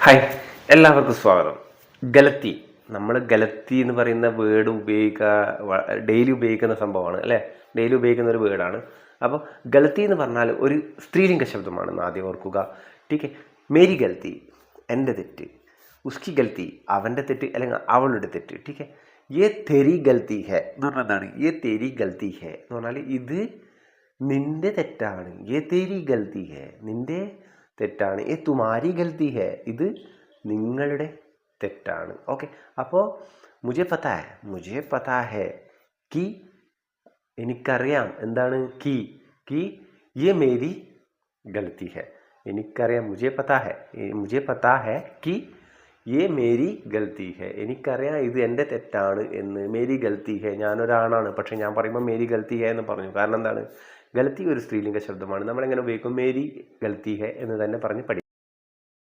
Hi, എല്ലാവർക്കും സ്വാഗതം. ഗലത്തി, നമ്മൾ ഗലത്തി എന്ന് പറയുന്ന വേർഡ് ഡെയിലി ഉപയോഗിക്കുന്ന സംഭവമാണ് അല്ലേ. ഡെയിലി ഉപയോഗിക്കുന്ന ഒരു വേർഡാണ്. അപ്പോൾ ഗലത്തി എന്ന് പറഞ്ഞാൽ ഒരു സ്ത്രീലിംഗ ശബ്ദമാണെന്ന് ആദ്യം ഓർക്കുക. ടീക്കെ. മേരി ഗലത്തി, എൻ്റെ തെറ്റ്. ഉസ്കി ഗലത്തി, അവൻ്റെ തെറ്റ് അല്ലെങ്കിൽ അവളുടെ തെറ്റ്. ടീക്കെ. യേ തെരി ഗലത്തി ഹെ എന്ന് പറഞ്ഞാൽ എന്താണ്? യേ തെരി ഗലത്തി ഹെ എന്ന് പറഞ്ഞാൽ ഇത് നിന്റെ തെറ്റാണ്. യേ തെരി ഗലത്തി ഹെ, നിന്റെ തെറ്റാണ്. ഏ തുമാരി ഗലത്തി ഹെ, ഇത് നിങ്ങളുടെ തെറ്റാണ്. ഓക്കെ. അപ്പോൾ മുझे പതാ ഹെ കി, എനിക്കറിയാം. എന്താണ് കി യേ മേരി ഗലത്തി ഹെ, എനിക്കറിയാം. മുझे പതാ ഹെ കി യേ മേരി ഗലത്തി ഹെ, എനിക്കറിയാം ഇത് എൻ്റെ തെറ്റാണ് എന്ന്. മേരി ഗലത്തി ഹെ, ഞാനൊരാണാണ്, പക്ഷെ ഞാൻ പറയുമ്പോൾ മേരി ഗലത്തി ഹെ എന്ന് പറഞ്ഞു. കാരണം എന്താണ്? ഗലത്തി ഒരു സ്ത്രീലിംഗ ശബ്ദമാണ്. നമ്മളെങ്ങനെ ഉപയോഗിക്കും? മേരി ഗലത്തി ഹെ എന്ന് തന്നെ പറഞ്ഞ് പഠിക്കും.